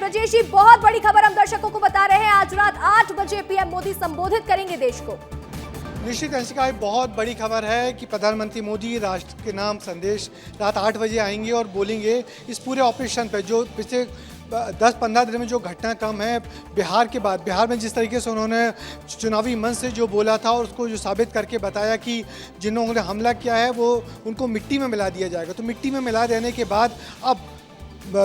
ब्रजेश जी, बहुत बड़ी खबर हम दर्शकों को बता रहे हैं। आज रात 8 बजे पीएम मोदी संबोधित करेंगे देश को। निश्चित अंशिका, बहुत बड़ी खबर है कि प्रधानमंत्री मोदी राष्ट्र के नाम संदेश रात 8 बजे आएंगे और बोलेंगे इस पूरे ऑपरेशन पर जो पिछले 10-15 दिन में जो घटनाक्रम है बिहार के बाद, बिहार में जिस तरीके से उन्होंने चुनावी मंच से जो बोला था और उसको जो साबित करके बताया कि जिन्होंने हमला किया है वो उनको मिट्टी में मिला दिया जाएगा। तो मिट्टी में मिला देने के बाद अब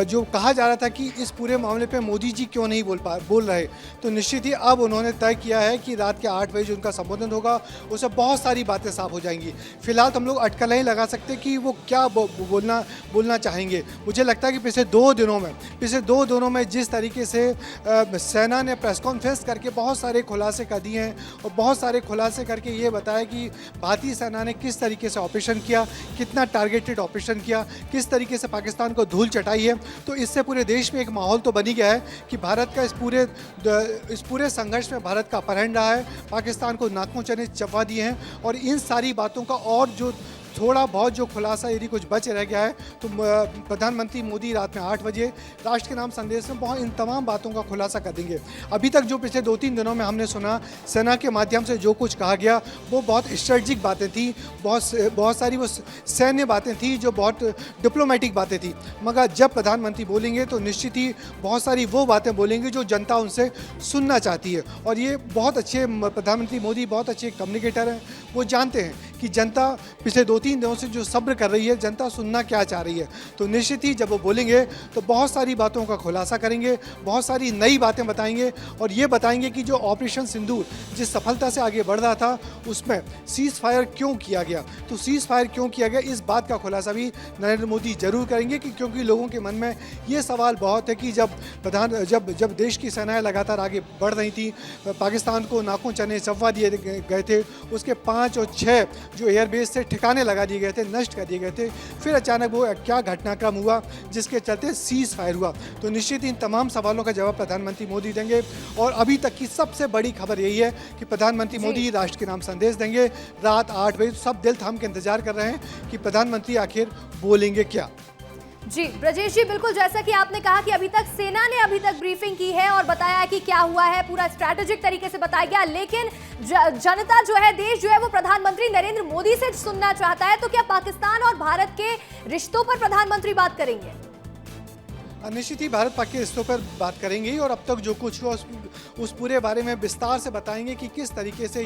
जो कहा जा रहा था कि इस पूरे मामले पे मोदी जी क्यों नहीं बोल रहे, तो निश्चित ही अब उन्होंने तय किया है कि रात के 8 बजे जो उनका संबोधन होगा उससे बहुत सारी बातें साफ हो जाएंगी। फिलहाल तो हम लोग अटकल नहीं लगा सकते कि वो क्या बोलना चाहेंगे। मुझे लगता है कि पिछले दो दिनों में जिस तरीके से सेना ने प्रेस कॉन्फ्रेंस करके बहुत सारे खुलासे कर दिए हैं और बहुत सारे खुलासे करके ये बताया कि भारतीय सेना ने किस तरीके से ऑपरेशन किया, कितना टारगेटेड ऑपरेशन किया, किस तरीके से पाकिस्तान को धूल चटाई है। तो इससे पूरे देश में एक माहौल तो बनी गया है कि भारत का इस पूरे संघर्ष में भारत का अपहरण रहा है, पाकिस्तान को नाकों चने चबा दिए हैं। और इन सारी बातों का और जो थोड़ा बहुत जो खुलासा यदि कुछ बच रह गया है तो प्रधानमंत्री मोदी रात में 8 बजे राष्ट्र के नाम संदेश में बहुत इन तमाम बातों का खुलासा कर देंगे। अभी तक जो पिछले 2-3 दिनों में हमने सुना, सेना के माध्यम से जो कुछ कहा गया वो बहुत स्ट्रेटजिक बातें थी, बहुत सारी वो सैन्य बातें थी, जो बहुत डिप्लोमेटिक बातें थी। मगर जब प्रधानमंत्री बोलेंगे तो निश्चित ही बहुत सारी वो बातें बोलेंगे जो जनता उनसे सुनना चाहती है। और ये बहुत अच्छे प्रधानमंत्री मोदी बहुत अच्छे कम्युनिकेटर हैं। वो जानते हैं कि जनता पिछले 2-3 दिनों से जो सब्र कर रही है, जनता सुनना क्या चाह रही है। तो निश्चित ही जब वो बोलेंगे तो बहुत सारी बातों का खुलासा करेंगे, बहुत सारी नई बातें बताएंगे और ये बताएंगे कि जो ऑपरेशन सिंदूर जिस सफलता से आगे बढ़ रहा था उसमें सीज फायर क्यों किया गया। तो सीज फायर क्यों किया गया, इस बात का खुलासा भी नरेंद्र मोदी जरूर करेंगे क्योंकि लोगों के मन में ये सवाल बहुत है कि जब देश की सेनाएं लगातार आगे बढ़ रही थी, पाकिस्तान को नाकों चने चबवा दिए गए थे, उसके 5 और 6 जो एयरबेस थे ठिकाने लगा दिए गए थे, नष्ट कर दिए गए थे। फिर अचानक वो क्या घटनाक्रम हुआ जिसके चलते सीज फायर हुआ। तो निश्चित इन तमाम सवालों का जवाब प्रधानमंत्री मोदी देंगे। और अभी तक की सबसे बड़ी खबर यही है कि प्रधानमंत्री मोदी राष्ट्र के नाम संदेश देंगे रात 8 बजे। सब दिल थाम के इंतजार कर रहे हैं कि प्रधानमंत्री आखिर बोलेंगे क्या। जी ब्रजेश जी, बिल्कुल जैसा कि आपने कहा कि अभी तक सेना ने ब्रीफिंग की है और बताया कि क्या हुआ है, पूरा स्ट्रैटेजिक तरीके से बताया गया। लेकिन जनता जो है, देश जो है, वो प्रधानमंत्री नरेंद्र मोदी से सुनना चाहता है। तो क्या पाकिस्तान और भारत के रिश्तों पर प्रधानमंत्री बात करेंगे? निश्चित ही भारत पाक के रिश्तों पर बात करेंगे ही और अब तक जो कुछ हुआ उस पूरे बारे में विस्तार से बताएंगे कि किस तरीके से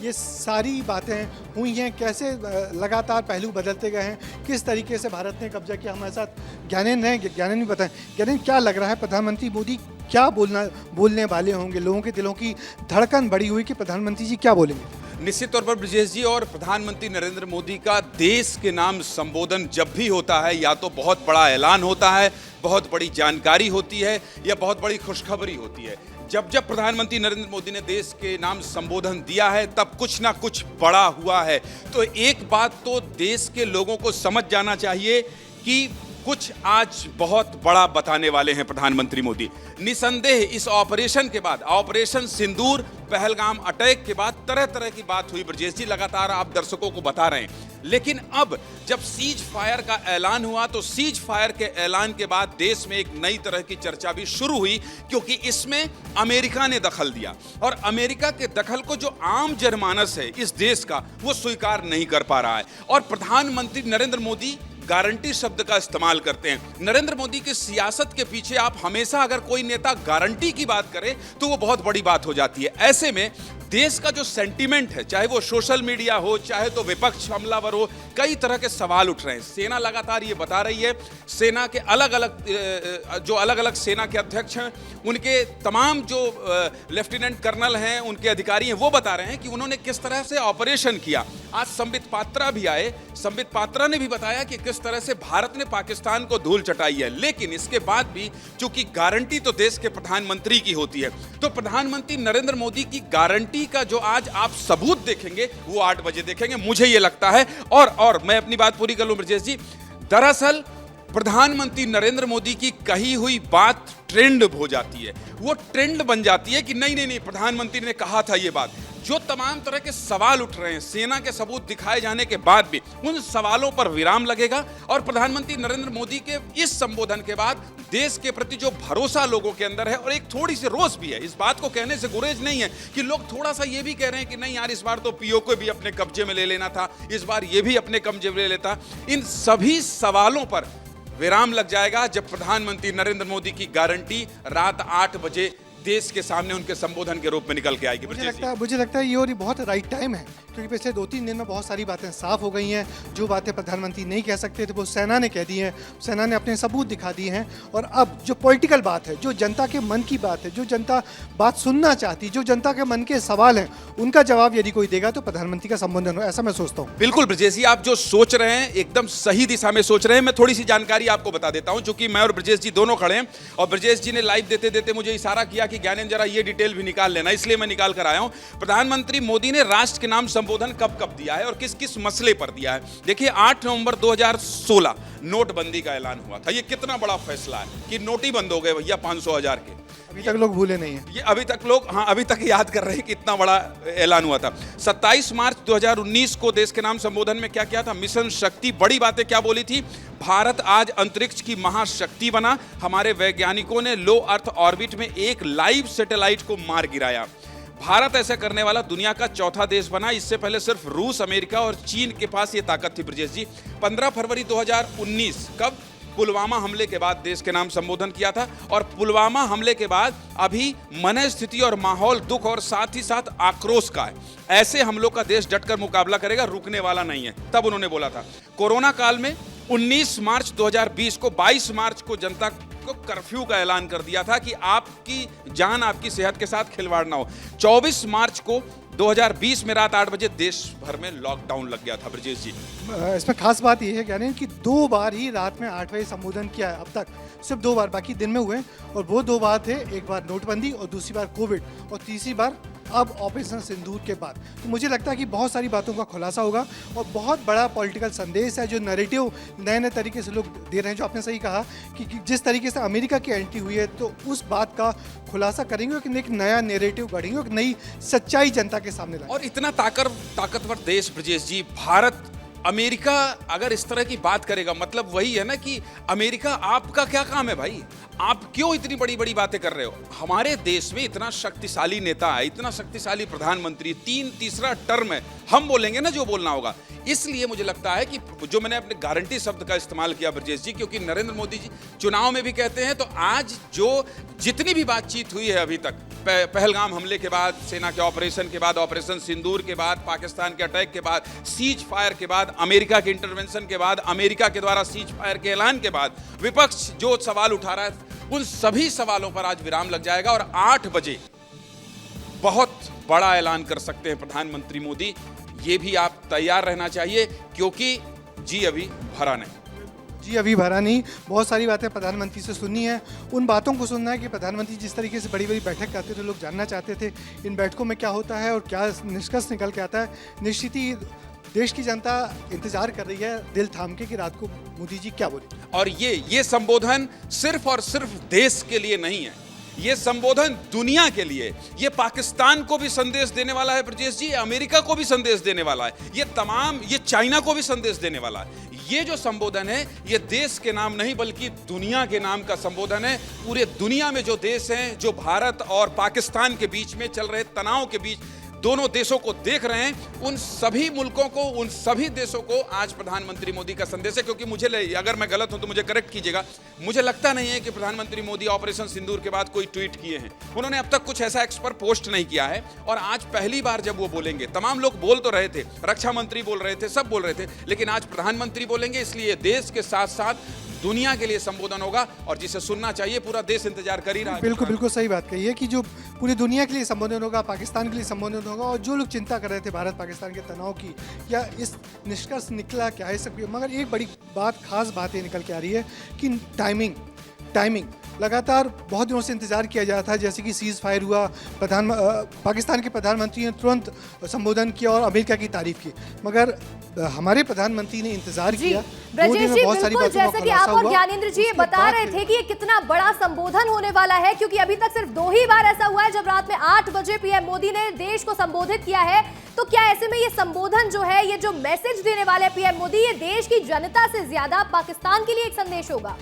ये सारी बातें हुई हैं, कैसे लगातार पहलू बदलते गए हैं, किस तरीके से भारत ने कब्जा किया। हमारे साथ ज्ञानेन भी बताएं। ज्ञानेन, क्या लग रहा है प्रधानमंत्री मोदी क्या बोलने वाले होंगे? लोगों के दिलों की धड़कन बढ़ी हुई कि प्रधानमंत्री जी क्या बोलेंगे? निश्चित तौर पर ब्रजेश जी, और प्रधानमंत्री नरेंद्र मोदी का देश के नाम संबोधन जब भी होता है या तो बहुत बड़ा ऐलान होता है, बहुत बड़ी जानकारी होती है या बहुत बड़ी खुशखबरी होती है। जब प्रधानमंत्री नरेंद्र मोदी ने देश के नाम संबोधन दिया है तब कुछ ना कुछ बड़ा हुआ है। तो एक बात तो देश के लोगों को समझ जाना चाहिए कि कुछ आज बहुत बड़ा बताने वाले हैं प्रधानमंत्री मोदी। निसंदेह इस ऑपरेशन के बाद, ऑपरेशन सिंदूर, पहलगाम अटैक के बाद तरह तरह की बात हुई ब्रजेश जी, लगातार आप दर्शकों को बता रहे हैं। लेकिन अब जब सीज फायर का ऐलान हुआ तो सीज फायर के ऐलान के बाद देश में एक नई तरह की चर्चा भी शुरू हुई, क्योंकि इसमें अमेरिका ने दखल दिया और अमेरिका के दखल को जो आम जनमानस है इस देश का वो स्वीकार नहीं कर पा रहा है। और प्रधानमंत्री नरेंद्र मोदी गारंटी शब्द का इस्तेमाल करते हैं। नरेंद्र मोदी की सियासत के पीछे आप हमेशा अगर कोई नेता गारंटी की बात करे तो वो बहुत बड़ी बात हो जाती है। ऐसे में देश का जो सेंटीमेंट है, चाहे वो सोशल मीडिया हो, चाहे तो विपक्ष हमलावर हो, कई तरह के सवाल उठ रहे हैं। सेना लगातार ये बता रही है, सेना के अलग अलग सेना के अध्यक्ष हैं, उनके तमाम जो लेफ्टिनेंट कर्नल हैं, उनके अधिकारी हैं, वो बता रहे हैं कि उन्होंने किस तरह से ऑपरेशन किया। आज संबित पात्रा भी आए, संबित पात्रा ने भी बताया कि किस तरह से भारत ने पाकिस्तान को धूल चटाई है। लेकिन इसके बाद भी चूंकि गारंटी तो देश के प्रधानमंत्री की होती है, तो प्रधानमंत्री नरेंद्र मोदी की गारंटी का जो आज आप सबूत देखेंगे वो 8 बजे देखेंगे, मुझे ये लगता है। और मैं अपनी बात पूरी कर लूं ब्रजेश जी, दरअसल प्रधानमंत्री नरेंद्र मोदी की कही हुई बात ट्रेंड हो जाती है, वो ट्रेंड बन जाती है कि नहीं प्रधानमंत्री ने कहा था ये बात। जो तमाम तरह के सवाल उठ रहे हैं सेना के सबूत दिखाए जाने के बाद भी उन सवालों पर विराम लगेगा और प्रधानमंत्री नरेंद्र मोदी के इस संबोधन के बाद देश के प्रति जो भरोसा लोगों के अंदर है और एक थोड़ी सी रोष भी है, इस बात को कहने से गुरेज नहीं है कि लोग थोड़ा सा ये भी कह रहे हैं कि नहीं यार इस बार तो पीओ को भी अपने कब्जे में ले लेना था, इस बार ये भी अपने कब्जे में ले लेता। इन सभी सवालों पर विराम लग जाएगा जब प्रधानमंत्री नरेंद्र मोदी की गारंटी रात 8 बजे देश के सामने उनके संबोधन के रूप में निकल के आएगी। मुझे लगता है ये और बहुत राइट टाइम है, क्योंकि पिछले 2-3 दिन में बहुत सारी बातें साफ हो गई हैं। जो बातें प्रधानमंत्री नहीं कह सकते थे वो सेना ने कह दी हैं, सेना ने अपने सबूत दिखा दिए हैं। और अब जो पॉलिटिकल बात है, जो जनता के मन की बात है, जो जनता बात सुनना चाहती, जो जनता के मन के सवाल हैं, उनका जवाब यदि कोई देगा तो प्रधानमंत्री का संबोधन हो, ऐसा मैं सोचता हूँ। बिल्कुल ब्रजेश जी, आप जो सोच रहे हैं एकदम सही दिशा में सोच रहे हैं। मैं थोड़ी सी जानकारी आपको बता देता हूँ, चूंकि मैं और ब्रजेश जी दोनों खड़े हैं और ब्रजेश जी ने लाइव देते देते मुझे इशारा किया कि ज्ञानेंद्र जरा ये डिटेल भी निकाल लेना, इसलिए मैं निकाल कर आया हूं। प्रधानमंत्री मोदी ने राष्ट्र के नाम संबोधन कब कब दिया है और किस किस मसले पर दिया है। देखिए 8 नवंबर 2016 नोटबंदी का ऐलान हुआ था। ये कितना बड़ा फैसला है कि नोट ही बंद हो गए भैया 500,000 के। अभी तक लोग भूले नहीं है, ये अभी तक लोग अभी तक याद कर रहे हैं कि इतना बड़ा ऐलान हुआ था। 27 मार्च 2019 को देश के नाम संबोधन में क्या किया था, मिशन शक्ति। बड़ी बातें क्या बोली थी, भारत आज अंतरिक्ष की महाशक्ति बना, हमारे वैज्ञानिकों ने लो अर्थ ऑर्बिट में एक लाइव सैटेलाइट को मार गिराया, भारत ऐसा करने वाला दुनिया का चौथा देश बना। इससे पहले सिर्फ रूस, अमेरिका और चीन के पास ये ताकत थी। ब्रजेश जी 15 फरवरी 2019 कब, पुलवामा हमले के बाद देश के नाम संबोधन किया था। और पुलवामा हमले के बाद अभी मन स्थिति और माहौल दुख और साथ ही साथ आक्रोश का है। ऐसे हमलों का देश डटकर मुकाबला करेगा, रुकने वाला नहीं है, तब उन्होंने बोला था। कोरोना काल में 19 मार्च 2020 को 22 मार्च को जनता को कर्फ्यू का ऐलान कर दिया था कि आपकी जान आपकी सेहत के साथ खिलवाड़ ना हो। 24 मार्च को 2020 में रात 8 बजे देश भर में लॉकडाउन लग गया था। ब्रजेश जी इसमें खास बात यह है कहने कि 2 बार ही रात में 8 बजे संबोधन किया है अब तक, सिर्फ 2 बार, बाकी दिन में हुए। और वो 2 बार थे, एक बार नोटबंदी और दूसरी बार कोविड और तीसरी बार अब ऑपरेशन सिंदूर के बाद। तो मुझे लगता है कि बहुत सारी बातों का खुलासा होगा और बहुत बड़ा पॉलिटिकल संदेश है, जो नैरेटिव नए नए तरीके से लोग दे रहे हैं। जो आपने सही कहा कि जिस तरीके से अमेरिका की एंट्री हुई है, तो उस बात का खुलासा करेंगे कि एक नया नैरेटिव गढ़ेंगे, एक नई सच्चाई जनता के सामने लाएंगे। और इतना ताकतवर देश ब्रजेश जी, भारत अमेरिका अगर इस तरह की बात करेगा, मतलब वही है ना कि अमेरिका आपका क्या काम है भाई, आप क्यों इतनी बड़ी बड़ी बातें कर रहे हो। हमारे देश में इतना शक्तिशाली नेता है, इतना शक्तिशाली प्रधानमंत्री, तीसरा टर्म है, हम बोलेंगे ना जो बोलना होगा। इसलिए मुझे लगता है कि जो मैंने अपने गारंटी शब्द का इस्तेमाल किया ब्रजेश जी, क्योंकि नरेंद्र मोदी जी चुनाव में भी कहते हैं, तो आज जो जितनी भी बातचीत हुई है अभी तक, पहलगाम हमले के बाद, सेना के ऑपरेशन के बाद, ऑपरेशन सिंदूर के बाद, पाकिस्तान के अटैक के बाद, सीज फायर के बाद, अमेरिका के इंटरवेंशन के बाद, अमेरिका के द्वारा सीज फायर के ऐलान के बाद, विपक्ष जो सवाल उठा रहा है, उन सभी सवालों पर आज विराम लग जाएगा और 8 बजे बहुत बड़ा ऐलान कर सकते हैं प्रधानमंत्री मोदी। ये भी आप तैयार रहना चाहिए, क्योंकि जी अभी भरा नहीं। जी अभी भरा नहीं, बहुत सारी बातें प्रधानमंत्री से सुननी है। उन बातों को सुनना है कि प्रधानमंत्री जिस तरीके से बड़ी बड़ी बैठक करते थे, लोग जानना चाहते थे इन बैठकों में क्या होता है और क्या निष्कर्ष निकल के आता है। निश्चित ही देश की जनता इंतजार कर रही है दिल थाम के कि रात को मोदी जी क्या बोले। और ये संबोधन सिर्फ और सिर्फ देश के लिए नहीं है, ये संबोधन दुनिया के लिए, ये पाकिस्तान को भी संदेश देने वाला है ब्रजेश जी, अमेरिका को भी संदेश देने वाला है, ये चाइना को भी संदेश देने वाला है। ये जो संबोधन है, ये देश के नाम नहीं बल्कि दुनिया के नाम का संबोधन है। पूरे दुनिया में जो देश हैं, जो भारत और पाकिस्तान के बीच में चल रहे तनाव के बीच दोनों देशों को देख रहे हैं, उन सभी मुल्कों को, उन सभी देशों को आज प्रधानमंत्री मोदी का संदेश है। क्योंकि मुझे, अगर मैं गलत हूं तो मुझे करेक्ट कीजिएगा, मुझे लगता नहीं है कि प्रधानमंत्री मोदी ऑपरेशन सिंदूर के बाद कोई ट्वीट किए हैं। उन्होंने अब तक कुछ ऐसा एक्स पर पोस्ट नहीं किया है और आज पहली बार जब वो बोलेंगे, तमाम लोग बोल तो रहे थे, रक्षा मंत्री बोल रहे थे, सब बोल रहे थे, लेकिन आज प्रधानमंत्री बोलेंगे, इसलिए देश के साथ साथ दुनिया के लिए संबोधन होगा और जिसे सुनना चाहिए पूरा देश इंतजार कर ही रहा है। बिल्कुल बिल्कुल सही बात कही है कि जो पूरी दुनिया के लिए संबोधन होगा, पाकिस्तान के लिए संबोधन होगा। और जो लोग चिंता कर रहे थे भारत पाकिस्तान के तनाव की, या इस निष्कर्ष निकला क्या है सब, मगर एक बड़ी बात, खास बात ये निकल के आ रही है कि टाइमिंग लगातार बहुत दिनों से इंतजार किया जा रहा था, जैसे कि सीज़ फायर हुआ, पाकिस्तान के प्रधानमंत्री ने तुरंत संबोधन किया और अमेरिका की तारीफ की, मगर हमारे प्रधानमंत्री ने इंतजार किया। ब्रजेश जी, बिल्कुल जैसे कि आप और ज्ञानेंद्र जी ये बता रहे थे कि ये कितना बड़ा संबोधन होने वाला है, क्योंकि अभी तक सिर्फ 2 ही बार ऐसा हुआ है जब रात में 8 बजे पीएम मोदी ने देश को संबोधित किया है। तो क्या ऐसे में ये संबोधन जो है, ये जो मैसेज देने वाले पीएम मोदी, ये देश की जनता से ज्यादा पाकिस्तान के लिए एक संदेश होगा?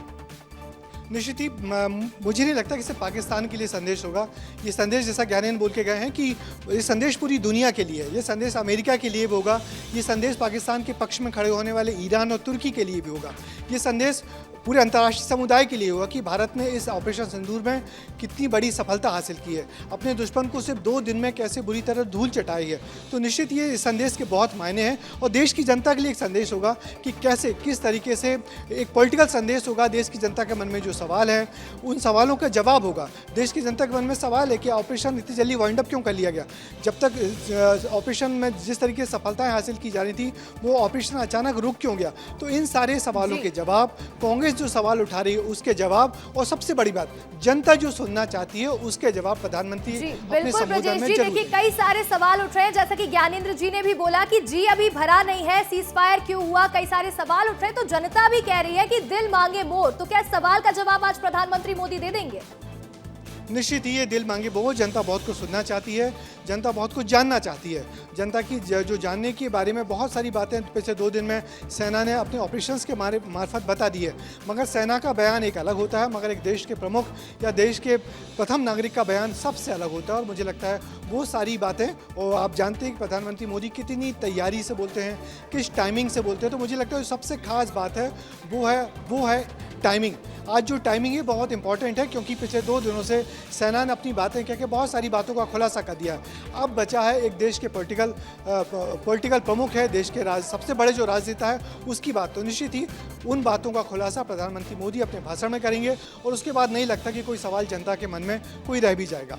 निश्चित ही मुझे नहीं लगता कि सिर्फ पाकिस्तान के लिए संदेश होगा। ये संदेश, जैसा ज्ञानेंद्र बोल के गए हैं, कि ये संदेश पूरी दुनिया के लिए है। ये संदेश अमेरिका के लिए भी होगा, ये संदेश पाकिस्तान के पक्ष में खड़े होने वाले ईरान और तुर्की के लिए भी होगा। ये संदेश पूरे अंतर्राष्ट्रीय समुदाय के लिए होगा कि भारत ने इस ऑपरेशन सिंदूर में कितनी बड़ी सफलता हासिल की है, अपने दुश्मन को सिर्फ 2 दिन में कैसे बुरी तरह धूल चटाई है। तो निश्चित ये इस संदेश के बहुत मायने हैं और देश की जनता के लिए एक संदेश होगा कि कैसे, किस तरीके से एक पॉलिटिकल संदेश होगा। देश की जनता के मन में जो सवाल है, उन सवालों का जवाब होगा। देश की जनता के मन में सवाल है कि ऑपरेशन इतनी जल्दी वाइंड अप क्यों कर लिया गया। जब तक ऑपरेशन में जिस तरीके से सफलताएँ हासिल की जा रही थी, वो ऑपरेशन अचानक रुक क्यों गया। तो इन सारे सवालों के जवाब, कांग्रेस जो सवाल उठा रही है उसके जवाब, और सबसे बड़ी बात, जनता जो सुनना चाहती है उसके जवाब प्रधानमंत्री अपने संबोधन में जरूर। देखिए, कई सारे सवाल उठ रहे हैं, जैसा कि ज्ञानेंद्र जी ने भी बोला कि जी अभी भरा नहीं है, सीज फायर क्यों हुआ, कई सारे सवाल उठ रहे हैं। तो जनता भी कह रही है कि दिल मांगे मोर। तो क्या सवाल का जवाब आज प्रधानमंत्री मोदी दे देंगे? निश्चित ही ये दिल मांगे मोर, जनता बहुत कुछ सुनना चाहती है, जनता बहुत कुछ जानना चाहती है। जनता की जो जानने के बारे में बहुत सारी बातें पिछले 2 दिन में सेना ने अपने ऑपरेशंस के मार्फत बता दी है, मगर सेना का बयान एक अलग होता है, मगर एक देश के प्रमुख या देश के प्रथम नागरिक का बयान सबसे अलग होता है। और मुझे लगता है वो सारी बातें, और आप जानते हैं कि प्रधानमंत्री मोदी कितनी तैयारी से बोलते हैं, किस टाइमिंग से बोलते हैं। तो मुझे लगता है जो सबसे खास बात है वो है टाइमिंग। आज जो टाइमिंग है बहुत इंपॉर्टेंट है, क्योंकि पिछले 2 दिनों से सेना ने अपनी बातें कह के बहुत सारी बातों का खुलासा कर दिया है। अब बचा है एक देश के पॉलिटिकल प्रमुख है, देश के सबसे बड़े जो राजनेता है उसकी बात। तो निश्चित ही उन बातों का खुलासा प्रधानमंत्री मोदी अपने भाषण में करेंगे, और उसके बाद नहीं लगता कि कोई सवाल जनता के मन में कोई रह भी जाएगा।